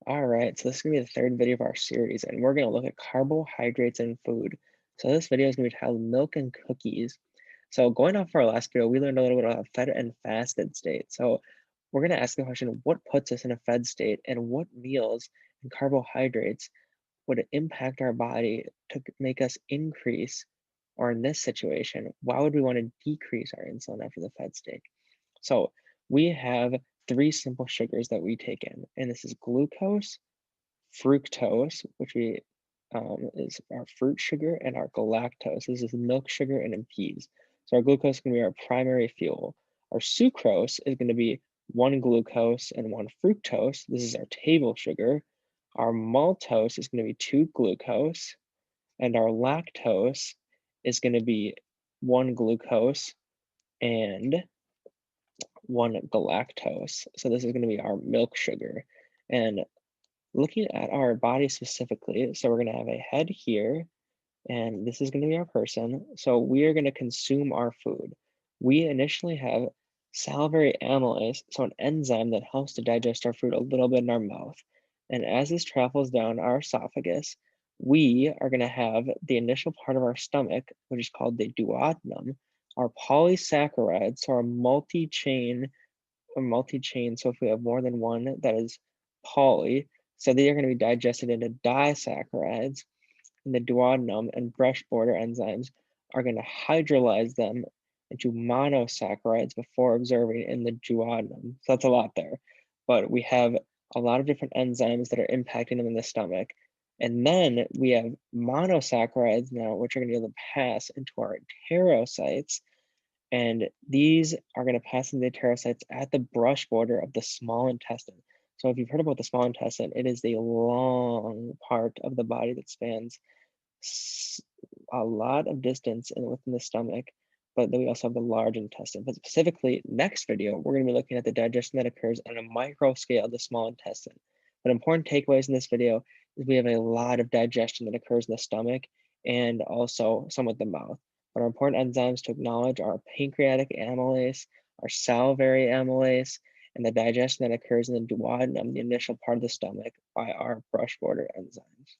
All right, so this is gonna be the third video of our series, and we're gonna look at carbohydrates in food. So this video is gonna be titled Milk and Cookies. So going off our last video, we learned a little bit about fed and fasted state. So we're gonna ask the question, what puts us in a fed state and what meals and carbohydrates would impact our body to make us increase, or in this situation, why would we want to decrease our insulin after the fed state? So we have three simple sugars that we take in, and this is glucose, fructose, which we is our fruit sugar, and our galactose. This is milk sugar and in peas. So our glucose is going to be our primary fuel. Our sucrose is going to be one glucose and one fructose. This is our table sugar. Our maltose is going to be two glucose, and our lactose is going to be one glucose and one galactose. So this is going to be our milk sugar. And looking at our body specifically, so we're going to have a head here, and this is going to be our person. So we are going to consume our food. We initially have salivary amylase, so an enzyme that helps to digest our food a little bit in our mouth. And as this travels down our esophagus, we are going to have the initial part of our stomach, which is called the duodenum, our polysaccharides, so our multi-chain. So if we have more than one, that is poly. So they are going to be digested into disaccharides, and the duodenum and brush border enzymes are going to hydrolyze them into monosaccharides before absorbing in the duodenum. So that's a lot there. But we have a lot of different enzymes that are impacting them in the stomach. And then we have monosaccharides now, which are going to be able to pass into our enterocytes, and these are going to pass into the enterocytes at the brush border of the small intestine. So if you've heard about the small intestine, it is the long part of the body that spans s- a lot of distance within the stomach, but then we also have the large intestine. But specifically, next video, we're going to be looking at the digestion that occurs on a micro scale of the small intestine. But important takeaways in this video is we have a lot of digestion that occurs in the stomach and also some with the mouth. But our important enzymes to acknowledge are pancreatic amylase, our salivary amylase, and the digestion that occurs in the duodenum, the initial part of the stomach, by our brush border enzymes.